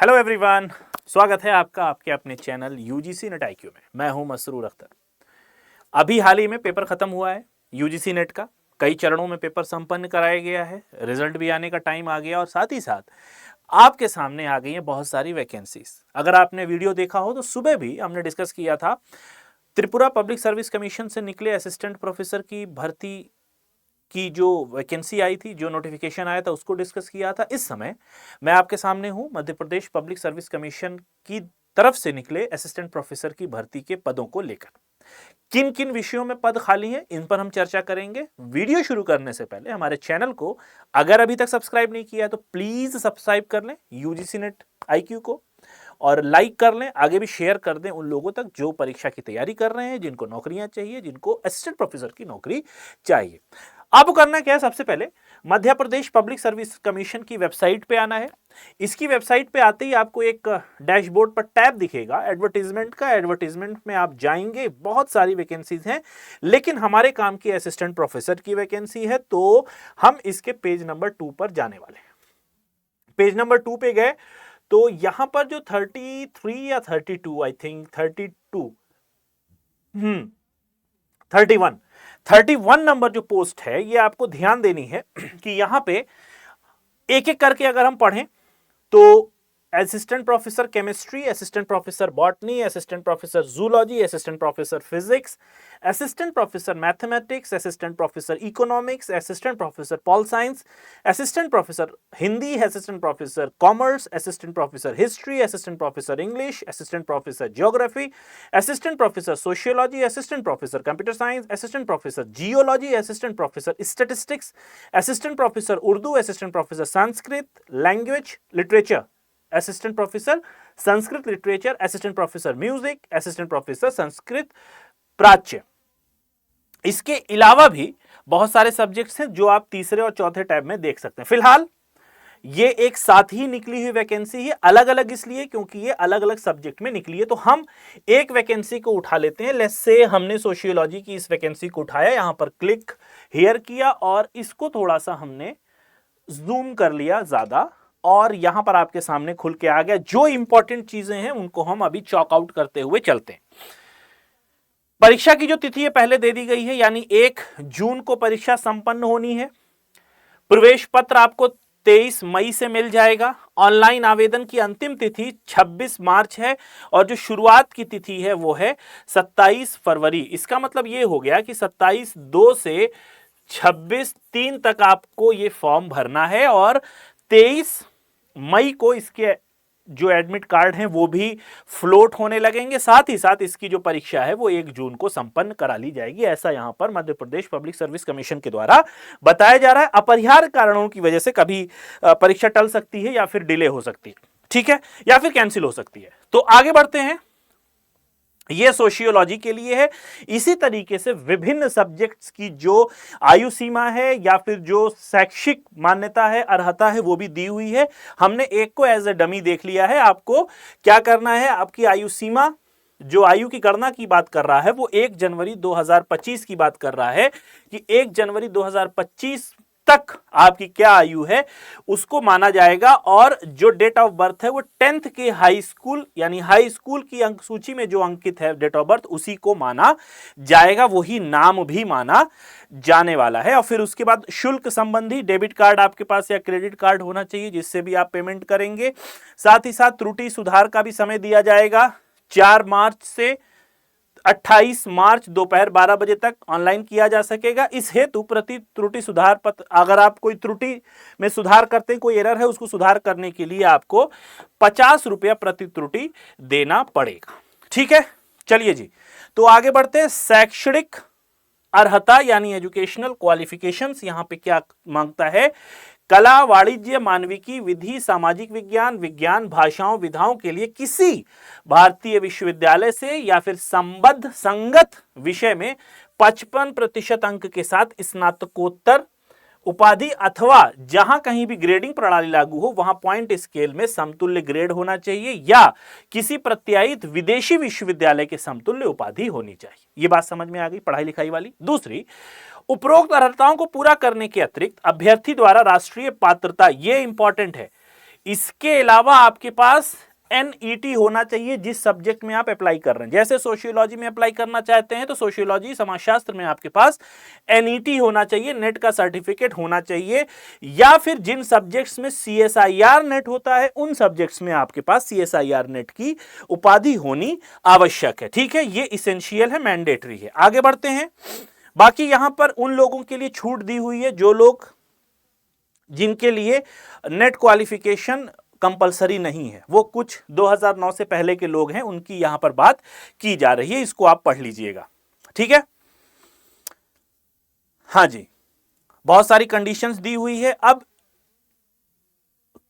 Hello everyone, स्वागत है आपका आपके अपने चैनल यूजीसी नेट आईक्यू में। मैं हूं मसरूर अख्तर। अभी हाल ही में पेपर खत्म हुआ है यूजीसी नेट का। कई चरणों में पेपर संपन्न कराया गया है, रिजल्ट भी आने का टाइम आ गया और साथ ही साथ आपके सामने आ गई है बहुत सारी वैकेंसीज। अगर आपने वीडियो देखा हो तो सुबह भी हमने डिस्कस किया था त्रिपुरा पब्लिक सर्विस कमीशन से निकले असिस्टेंट प्रोफेसर की भर्ती की जो वैकेंसी आई थी, जो नोटिफिकेशन आया था, उसको डिस्कस किया था। इस समय मैं आपके सामने हूं Madhya Pradesh public service commission की तरफ से निकले असिस्टेंट प्रोफेसर की भर्ती के पदों को लेकर। किन किन विषयों में पद खाली हैं, इन पर हम चर्चा करेंगे। वीडियो शुरू करने से पहले हमारे चैनल को अगर अभी तक सब्सक्राइब नहीं किया है तो प्लीज सब्सक्राइब कर लें यूजीसी नेट आईक्यू को, और लाइक कर लें, आगे भी शेयर कर दें उन लोगों तक जो परीक्षा की तैयारी कर रहे हैं, जिनको नौकरियां चाहिए, जिनको असिस्टेंट प्रोफेसर की नौकरी चाहिए। आपको करना क्या है, सबसे पहले Madhya Pradesh public service commission की वेबसाइट पे आना है। इसकी वेबसाइट पे आते ही आपको एक डैशबोर्ड पर टैब दिखेगा एडवर्टीजमेंट का। एडवर्टीजमेंट में आप जाएंगे, बहुत सारी वैकेंसीज हैं, लेकिन हमारे काम की असिस्टेंट प्रोफेसर की वैकेंसी है, तो हम इसके पेज नंबर 2 पर जाने वाले हैं। पेज नंबर 2 पे गए तो यहां पर जो 33 या 32, आई थिंक 31 नंबर जो पोस्ट है, ये आपको ध्यान देनी है कि यहां पे एक एक करके अगर हम पढ़ें तो assistant professor chemistry, assistant professor botany, assistant professor zoology, assistant professor physics, assistant professor mathematics, assistant professor economics, assistant professor pol science, assistant professor Hindi, assistant professor commerce, assistant professor history, assistant professor English, assistant professor geography, assistant professor sociology, assistant professor computer science, assistant professor geology, assistant professor statistics, assistant professor Urdu, assistant professor Sanskrit language literature, assistant professor Sanskrit literature, assistant professor music, assistant professor Sanskrit प्राच्य। इसके अलावा भी बहुत सारे subjects हैं जो आप तीसरे और चौथे टैब में देख सकते हैं। फिलहाल ये एक साथ ही निकली हुई वैकेंसी है, अलग अलग इसलिए क्योंकि ये अलग अलग सब्जेक्ट में निकली है। तो हम एक वैकेंसी को उठा लेते हैं। लेट्स से हमने सोशियोलॉजी की इस वैकेंसी को उठाया, यहां पर क्लिक हियर किया और इसको थोड़ा सा हमने जूम कर लिया ज्यादा, और यहां पर आपके सामने खुल के आ गया। जो इंपॉर्टेंट चीजें हैं उनको हम अभी चॉक आउट करते हुए चलते हैं। परीक्षा की जो तिथि है पहले दे दी गई है, यानी 1 जून को परीक्षा संपन्न होनी है। प्रवेश पत्र आपको 23 मई से मिल जाएगा। ऑनलाइन आवेदन की अंतिम तिथि 26 मार्च है और जो शुरुआत की तिथि है वो है 27 फरवरी। इसका मतलब ये हो गया कि 27/2 से 26/3 तक आपको ये फॉर्म भरना है और 23 मई को इसके जो एडमिट कार्ड हैं वो भी फ्लोट होने लगेंगे। साथ ही साथ इसकी जो परीक्षा है वो 1 जून को संपन्न करा ली जाएगी। ऐसा यहां पर Madhya Pradesh public service commission के द्वारा बताया जा रहा है। अपरिहार्य कारणों की वजह से कभी परीक्षा टल सकती है या फिर डिले हो सकती है, ठीक है, या फिर कैंसिल हो सकती है। तो आगे बढ़ते हैं। यह सोशियोलॉजी के लिए है। इसी तरीके से विभिन्न सब्जेक्ट्स की जो आयु सीमा है या फिर जो शैक्षिक मान्यता है, अर्हता है, वो भी दी हुई है। हमने एक को एज ए डमी देख लिया है। आपको क्या करना है, आपकी आयु सीमा, जो आयु की गणना की बात कर रहा है वो 1 जनवरी 2025 की बात कर रहा है कि 1 जनवरी 2025 तक आपकी क्या आयु है उसको माना जाएगा। और जो डेट ऑफ बर्थ है वो 10th के हाई स्कूल यानी हाई स्कूल की अंक सूची में जो अंकित है डेट ऑफ बर्थ, उसी को माना जाएगा, वही नाम भी माना जाने वाला है। और फिर उसके बाद शुल्क संबंधी डेबिट कार्ड आपके पास या क्रेडिट कार्ड होना चाहिए जिससे भी आप पेमेंट करेंगे। साथ ही साथ त्रुटि सुधार का भी समय दिया जाएगा। 4 मार्च से 28 मार्च दोपहर 12 बजे तक ऑनलाइन किया जा सकेगा। इस हेतु प्रति त्रुटि सुधार पत्र, अगर आप कोई त्रुटि में सुधार करते हैं, कोई एरर है, उसको सुधार करने के लिए आपको 50 रुपया प्रति त्रुटि देना पड़ेगा, ठीक है। चलिए जी, तो आगे बढ़ते हैं। शैक्षणिक अर्हता यानी एजुकेशनल क्वालिफिकेशंस यहां पे क्या मांगता है। कला, वाणिज्य, मानविकी, विधि, सामाजिक विज्ञान, विज्ञान, भाषाओं, विधाओं के लिए किसी भारतीय विश्वविद्यालय से या फिर संबद्ध संगत विषय में 55% अंक के साथ स्नातकोत्तर उपाधि अथवा जहां कहीं भी ग्रेडिंग प्रणाली लागू हो वहां पॉइंट स्केल में समतुल्य ग्रेड होना चाहिए या किसी प्रत्यायित विदेशी विश्वविद्यालय के समतुल्य उपाधि होनी चाहिए। यह बात समझ में आ गई पढ़ाई लिखाई वाली। दूसरी, उपरोक्त अर्हताओं को पूरा करने के अतिरिक्त अभ्यर्थी द्वारा राष्ट्रीय पात्रता, यह इंपॉर्टेंट है, इसके अलावा आपके पास NET होना चाहिए जिस सब्जेक्ट में आप अप्लाई कर रहे हैं। जैसे सोशियोलॉजी में अप्लाई करना चाहते हैं तो सोशियोलॉजी समाजशास्त्र में आपके पास NET होना चाहिए, नेट का सर्टिफिकेट होना चाहिए, या फिर जिन सब्जेक्ट्स में CSIR नेट होता है उन सब्जेक्ट्स में आपके पास CSIR नेट की उपाधि होनी आवश्यक है। ठीक है, ये इसेंशियल है, मैंडेटरी है। आगे बढ़ते हैं। बाकी यहां पर उन लोगों के लिए छूट दी हुई है जो लोग जिनके लिए नेट क्वालिफिकेशन कंपलसरी नहीं है, वो कुछ 2009 से पहले के लोग हैं, उनकी यहां पर बात की जा रही है, इसको आप पढ़ लीजिएगा। ठीक है, हां जी, बहुत सारी कंडीशंस दी हुई है। अब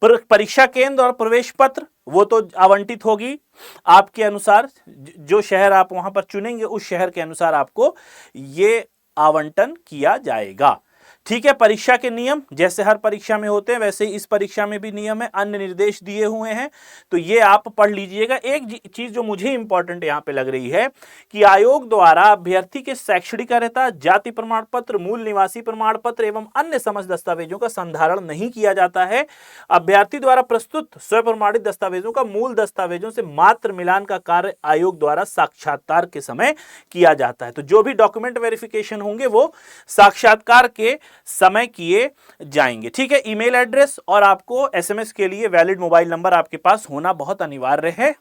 परीक्षा केंद्र और प्रवेश पत्र वो तो आवंटित होगी आपके अनुसार, जो शहर आप वहां पर चुनेंगे उस शहर के अनुसार आपको ये आवंटन किया जाएगा। ठीक है, परीक्षा के नियम जैसे हर परीक्षा में होते हैं वैसे ही इस परीक्षा में भी नियम है, अन्य निर्देश दिए हुए हैं, तो ये आप पढ़ लीजिएगा। एक चीज जो मुझे इंपॉर्टेंट यहां पे लग रही है कि आयोग द्वारा अभ्यर्थी के शैक्षणिक अर्हता, जाति प्रमाण पत्र, मूल निवासी प्रमाण पत्र एवं अन्य समस्त दस्तावेजों का संधारण नहीं किया जाता है। अभ्यर्थी द्वारा प्रस्तुत स्वप्रमाणित दस्तावेजों का मूल दस्तावेजों से मात्र मिलान का कार्य आयोग द्वारा साक्षात्कार के समय किया जाता है। तो जो भी डॉक्यूमेंट वेरिफिकेशन होंगे वो साक्षात्कार के समय किए जाएंगे। ठीक है, ईमेल एड्रेस और आपको SMS के लिए वैलिड मोबाइल नंबर आपके पास होना बहुत अनिवार्य है।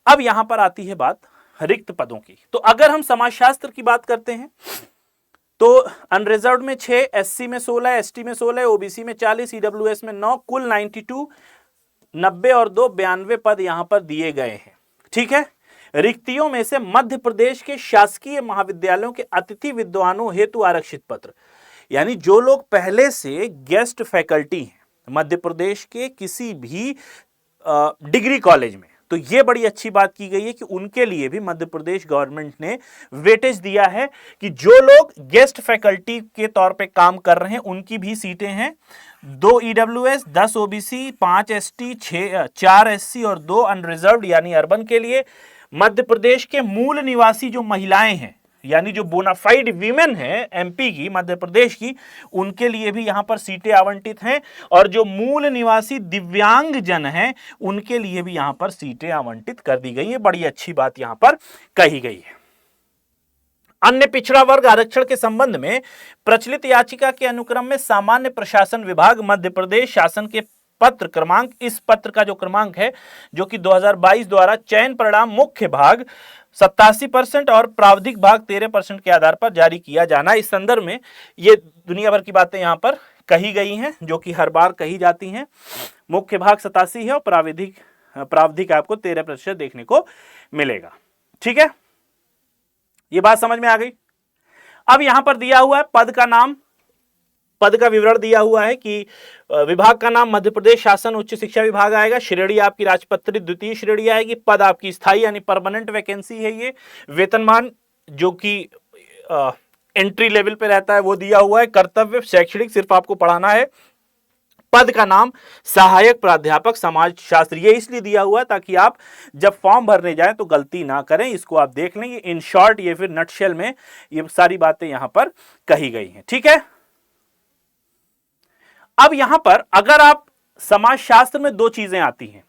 अब यहां पर आती है बात रिक्त पदों की। तो अगर हम समाजशास्त्र की बात करते हैं तो अनरिजर्व्ड में 6, SC में 16, ST में 16, OBC में 40, EWS में 9, कुल 92, 90 और 2 92 पद यहां पर दिए गए हैं। ठीक है, रिक्तियों में से मध्य प्रदेश के शासकीय महाविद्यालयों के अतिथि विद्वानों हेतु आरक्षित पत्र, यानी जो लोग पहले से गेस्ट फैकल्टी हैं मध्य प्रदेश के किसी भी डिग्री कॉलेज में, तो ये बड़ी अच्छी बात की गई है कि उनके लिए भी मध्य प्रदेश गवर्नमेंट ने वेटेज दिया है कि जो लोग गेस्ट फैकल्टी के तौर पे काम कर रहे हैं उनकी भी सीटें हैं। 2 EWS, 10 OBC, 5 ST, 4 SC और 2 अनरिजर्व्ड यानी अर्बन के लिए। मध्य प्रदेश के मूल निवासी जो महिलाएं हैं यानी जो बोनाफाइड वीमेन है MP की, मध्य प्रदेश की, उनके लिए भी यहां पर सीटें आवंटित हैं, और जो मूल निवासी दिव्यांग जन हैं उनके लिए भी यहां पर सीटें आवंटित कर दी गई है। बड़ी अच्छी बात यहां पर कही गई है। अन्य पिछड़ा वर्ग आरक्षण के संबंध में प्रचलित याचिका के अनुक्रम में सामान्य प्रशासन विभाग मध्य प्रदेश शासन के पत्र क्रमांक, इस पत्र का जो क्रमांक है जो कि 2022 द्वारा चयन परिणाम मुख्य भाग 87% और प्रावधिक भाग 13% के आधार पर जारी किया जाना। इस संदर्भ में ये दुनिया भर की बातें यहां पर कही गई हैं जो कि हर बार कही जाती हैं। मुख्य भाग 87 है और प्रावधिक आपको 13% देखने को मिलेगा। ठीक है, ये बात समझ में आ गई। अब यहां पर दिया हुआ है पद का नाम, पद का विवरण दिया हुआ है कि विभाग का नाम मध्य प्रदेश शासन उच्च शिक्षा विभाग आएगा, श्रेणी आपकी राजपत्रित द्वितीय श्रेणी आएगी, पद आपकी स्थायी यानी परमानेंट वैकेंसी है ये, वेतनमान जो कि एंट्री लेवल पे रहता है वो दिया हुआ है, कर्तव्य शैक्षणिक सिर्फ आपको पढ़ाना है, पद का नाम सहायक प्राध्यापक समाजशास्त्र, ये इसलिए दिया हुआ है ताकि आप जब फॉर्म भरने जाएं तो गलती ना करें, इसको आप देख लेंगे। इन शॉर्ट ये फिर नटशेल में ये सारी बातें यहां पर कही गई हैं। ठीक है, अब यहां पर अगर आप समाजशास्त्र में दो चीजें आती हैं,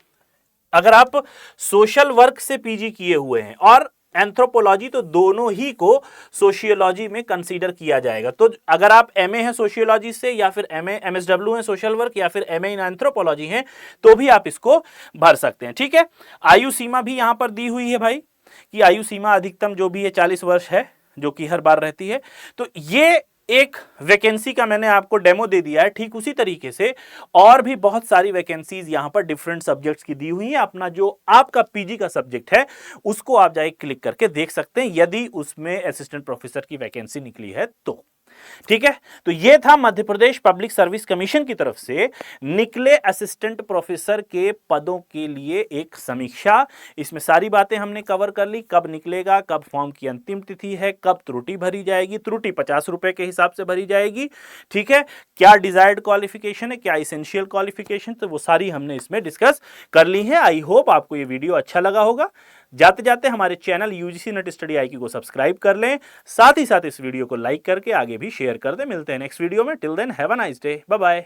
अगर आप सोशल वर्क से PG किए हुए हैं और एंथ्रोपोलॉजी, तो दोनों ही को सोशियोलॉजी में कंसीडर किया जाएगा। तो अगर आप MA है सोशियोलॉजी से या फिर MSW है सोशल वर्क या फिर MA इन एंथ्रोपोलॉजी है तो भी आप इसको भर सकते हैं। ठीक है, आयु सीमा भी यहां पर दी हुई है भाई कि आयु सीमा अधिकतम जो भी है 40 वर्ष है जो कि हर बार रहती है। तो ये एक वैकेंसी का मैंने आपको डेमो दे दिया है। ठीक उसी तरीके से और भी बहुत सारी वैकेंसीज यहां पर डिफरेंट सब्जेक्ट्स की दी हुई है। अपना जो आपका PG का सब्जेक्ट है उसको आप जाए क्लिक करके देख सकते हैं यदि उसमें असिस्टेंट प्रोफेसर की वैकेंसी निकली है तो। ठीक है, तो यह था Madhya Pradesh public service commission की तरफ से निकले असिस्टेंट प्रोफेसर के पदों के लिए एक समीक्षा। इसमें सारी बातें हमने कवर कर ली, कब निकलेगा, कब फॉर्म की अंतिम तिथि है, कब त्रुटि भरी जाएगी, त्रुटि 50 रुपए के हिसाब से भरी जाएगी। ठीक है, क्या डिजायर्ड क्वालिफिकेशन है, क्या इसेंशियल क्वालिफिकेशन, तो वो सारी हमने इसमें डिस्कस कर ली है। आई होप आपको ये वीडियो अच्छा लगा होगा। जाते जाते हमारे channel UGC net study IQ को सब्सक्राइब कर लें, साथ ही साथ इस वीडियो को लाइक करके आगे भी शेयर कर दें। मिलते हैं नेक्स्ट वीडियो में। Till then have a nice day, bye bye.